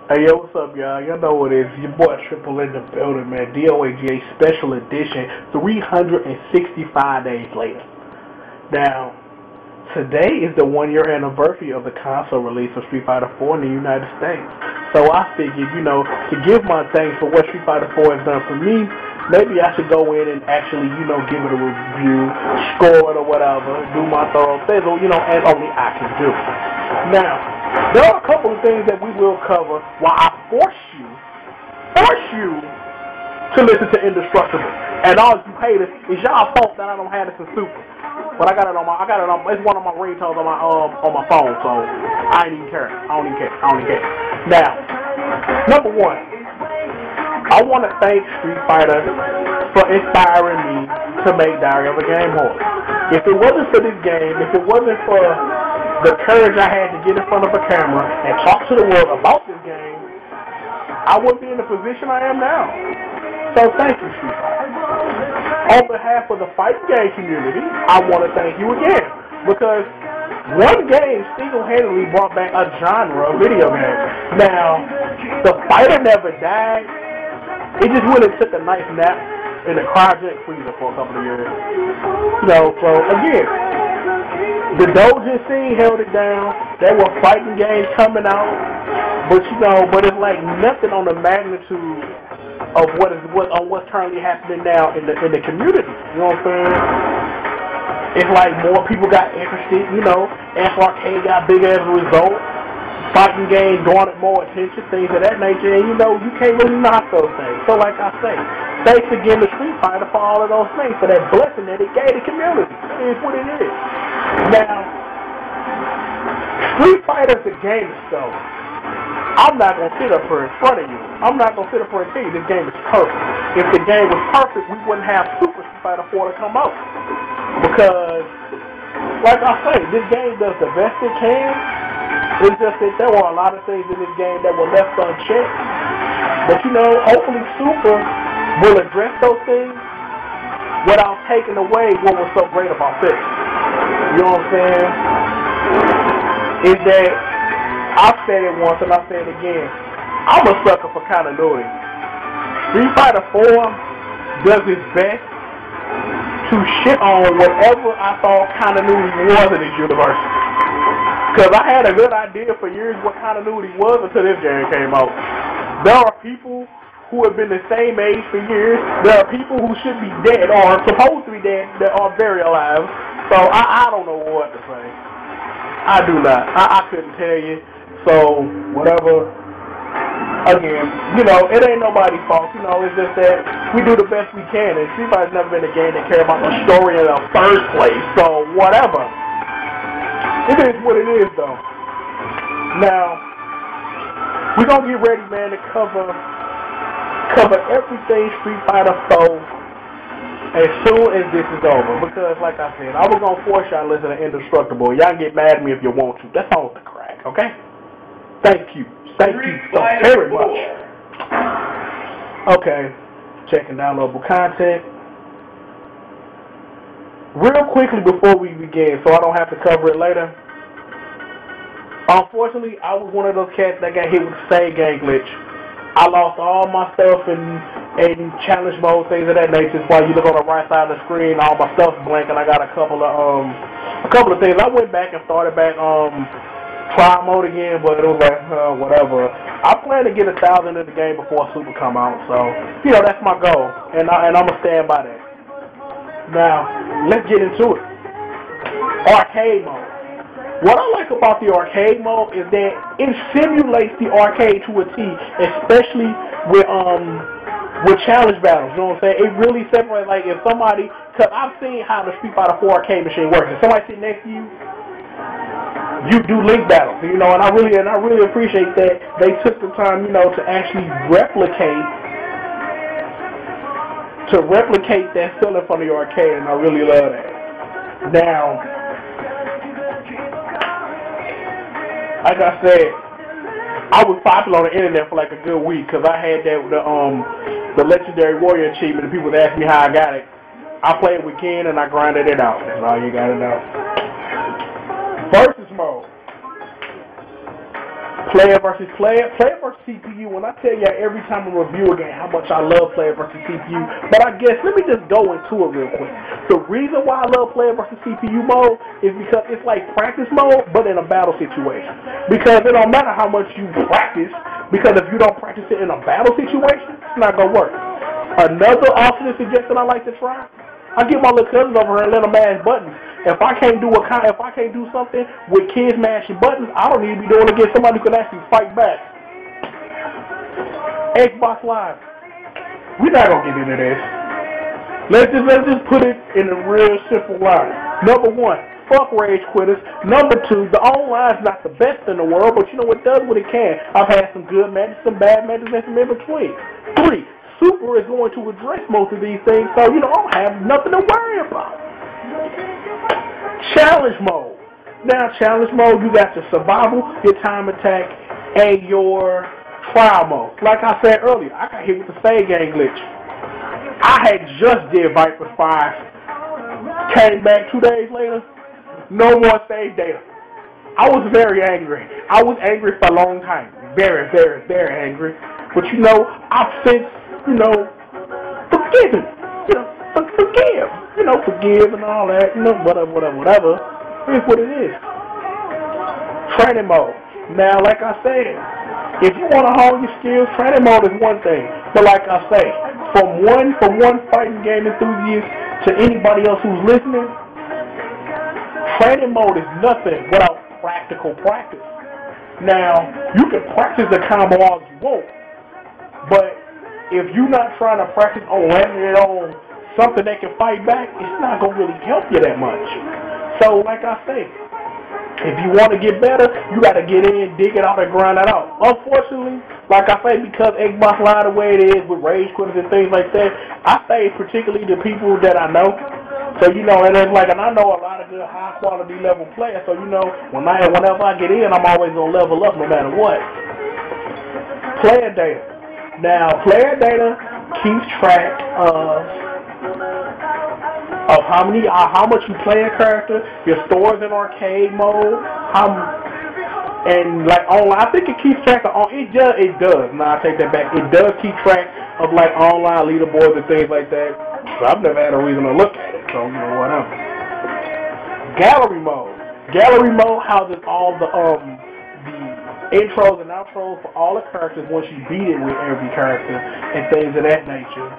Hey, yo, what's up, y'all? Y'all know what it is. Your boy Triple in the building, man. DOAGA Special Edition, 365 days later. Now, today is the 1-year anniversary of the console release of Street Fighter 4 in the United States. So I figured, to give my thanks for what Street Fighter 4 has done for me, maybe I should go in and actually, give it a review, score it or whatever, do my thorough sizzle, as only I can do. Now, there are a couple of things that we will cover while I force you to listen to Indestructible. And all you haters, it's y'all fault that I don't have this in Super. But it's one of my ringtones on my phone, so I ain't even care. I don't even care. Now, number one, I want to thank Street Fighter for inspiring me to make Diary of a Game Whore. If it wasn't for this game, if it wasn't for the courage I had to get in front of a camera and talk to the world about this game, I wouldn't be in the position I am now. So thank you, Street Fighter. On behalf of the fighting game community, I want to thank you again, because one game single-handedly brought back a genre of video games. Now, the fighter never died. It just really took a nice nap in the cryogenic freezer for a couple of years. So again, the Dojin scene held it down. There were fighting games coming out, but it's like nothing on the magnitude of what's currently happening now in the community. You know what I'm saying? It's like more people got interested. Arcade got bigger as a result. Fighting games garnered more attention, things of that nature, and you can't really knock those things. So like I say, thanks again to Street Fighter for all of those things, for that blessing that it gave the community. It is what it is. Now, Street Fighter's a game of stuff. I'm not going to sit up here in front of you. I'm not going to sit up here and tell you this game is perfect. If the game was perfect, we wouldn't have Super Street Fighter 4 to come out. Because, like I say, this game does the best it can. It's just that there were a lot of things in this game that were left unchecked. But hopefully Super will address those things without taking away what was so great about this. You know what I'm saying? Is that I've said it once and I'll say it again. I'm a sucker for continuity. Street Fighter 4 does its best to shit on whatever I thought continuity was in this universe. Because I had a good idea for years what continuity was until this game came out. There are people who have been the same age for years. There are people who should be dead or are supposed to be dead that are very alive. So I don't know what to say. I do not. I couldn't tell you. So whatever. Again, it ain't nobody's fault. It's just that we do the best we can. And Street Fighter's never been a game that cared about the story in the first place. So whatever. It is what it is, though. Now, we're going to get ready, man, to cover everything Street Fighter 4 as soon as this is over. Because, like I said, I was going to force y'all to listen to Indestructible. Y'all can get mad at me if you want to. That's all the crack, okay? Thank you. Thank you so very much. Okay. Checking downloadable content. Real quickly before we begin, so I don't have to cover it later. Unfortunately, I was one of those cats that got hit with the same game glitch. I lost all my stuff in challenge mode, things of that nature. While you look on the right side of the screen, all my stuff's blank, and I got a couple of things. I went back and started back trial mode again, but it was like whatever. I plan to get 1,000 in the game before Super come out, so that's my goal, and I'm gonna stand by that. Now, let's get into it. Arcade mode. What I like about the arcade mode is that it simulates the arcade to a T, especially with challenge battles. You know what I'm saying? It really separates. Like if somebody, because I've seen how the Street Fighter 4 arcade machine works. If somebody sitting next to you, you do link battles. And I really appreciate that they took the time, to actually replicate that feeling from the arcade, and I really love that. Now, like I said, I was popular on the internet for like a good week because I had the legendary warrior achievement, and people would ask me how I got it. I played with Ken and I grinded it out. That's all you gotta know. Versus mode. Player versus player, player versus CPU. When I tell you every time I review a game how much I love player versus CPU, but I guess let me just go into it real quick. The reason why I love player versus CPU mode is because it's like practice mode, but in a battle situation. Because it don't matter how much you practice, because if you don't practice it in a battle situation, it's not gonna work. Another alternate suggestion I like to try, I get my little cousins over here and let them mash buttons. If I can't do something with kids mashing buttons, I don't need to be doing it against somebody who can actually fight back. Xbox Live. We're not gonna get into this. Let's just put it in a real simple line. Number one, fuck rage quitters. Number two, the online's not the best in the world, but you know it does what it can. I've had some good matches, some bad matches, and some in between. Three, Super is going to address most of these things, so you know I don't have nothing to worry about. Challenge mode. Now, challenge mode, you got your survival, your time attack, and your trial mode. Like I said earlier, I got hit with the save game glitch. I had just did Viper 5, came back 2 days later, no more save data. I was very angry. I was angry for a long time. Very, very, very angry. But you know, I've since, forgiven. Forgive and all that, whatever. Here's what it is. Training mode. Now, like I said, if you want to hone your skills, training mode is one thing. But like I say, from one fighting game enthusiast to anybody else who's listening, training mode is nothing without practical practice. Now, you can practice the combo all you want, but if you're not trying to practice on landing it on something that can fight back, it's not going to really help you that much. So, like I say, if you want to get better, you got to get in, dig it out, and grind it out. Unfortunately, like I say, because Xbox Live the way it is with rage quitters and things like that, I say particularly the people that I know. So, and I know a lot of good high quality level players. So, whenever I get in, I'm always going to level up no matter what. Player data. Now, player data keeps track of how much you play a character, your stores in arcade mode, and like online. I think it keeps track of it does. No, I take that back. It does keep track of like online leaderboards and things like that. So I've never had a reason to look at it. So whatever. Gallery mode. Gallery mode houses all the intros and outros for all the characters once you beat it with every character and things of that nature.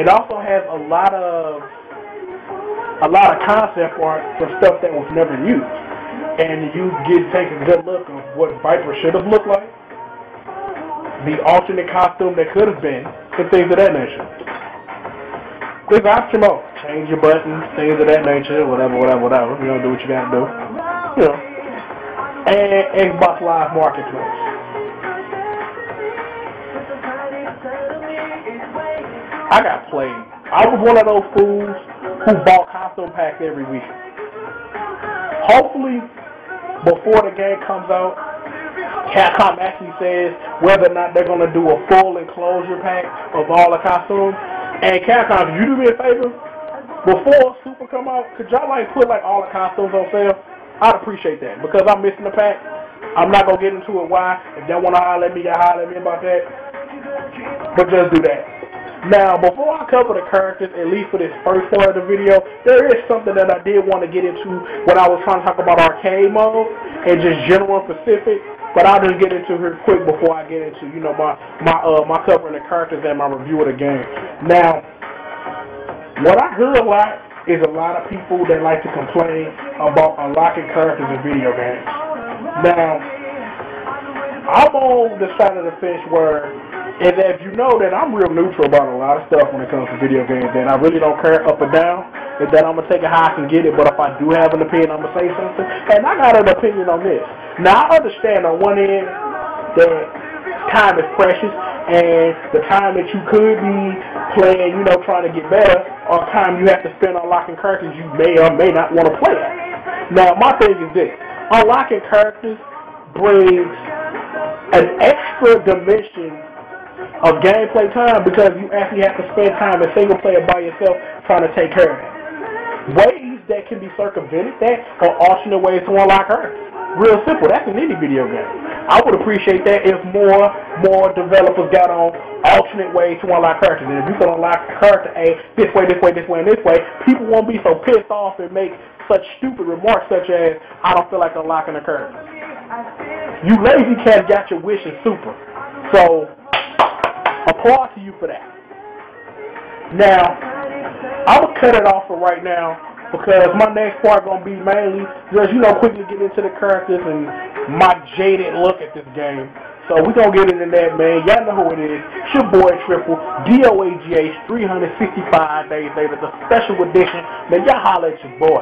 It also has a lot of concept art for stuff that was never used, and you take a good look of what Viper should have looked like, the alternate costume that could have been, and things of that nature. There's option mode, change your buttons, things of that nature, whatever. Do what you gotta do, And Xbox Live Marketplace. I got played. I was one of those fools who bought costume packs every week. Hopefully, before the game comes out, Capcom actually says whether or not they're going to do a full enclosure pack of all the costumes. And Capcom, if you do me a favor, before Super come out, could y'all put all the costumes on sale? I'd appreciate that, because I'm missing the pack. I'm not going to get into it why. If they want to holler at me about that. But just do that. Now, before I cover the characters, at least for this first part of the video, there is something that I did want to get into when I was trying to talk about arcade mode and just general specific. But I'll just get into it quick before I get into, my covering the characters and my review of the game. Now, what I heard a lot is a lot of people that like to complain about unlocking characters in video games. Now, I'm on the side of the fence where, and if you know that I'm real neutral about a lot of stuff when it comes to video games, that I really don't care up or down, and that I'm going to take it how I can get it, but if I do have an opinion, I'm going to say something. And I got an opinion on this. Now, I understand on one end that time is precious, and the time that you could be playing, trying to get better, or time you have to spend unlocking characters you may or may not want to play. Now, my thing is this. Unlocking characters brings an extra dimension of gameplay time because you actually have to spend time in single player by yourself trying to take care of it. Ways that can be circumvented that are alternate ways to unlock characters. Real simple. That's in any video game. I would appreciate that if more developers got on alternate ways to unlock characters. And if you can unlock character A this way, this way, this way, and this way, people won't be so pissed off and make such stupid remarks such as, I don't feel like unlocking a character. You lazy cats got your wish in super. So, applaud to you for that. Now, I'm going to cut it off for right now because my next part going to be mainly just, quickly get into the characters and my jaded look at this game. So we're going to get into that, man. Y'all know who it is. It's your boy Triple, DOAGH 365 days later, the special edition. Man, y'all holla at your boy.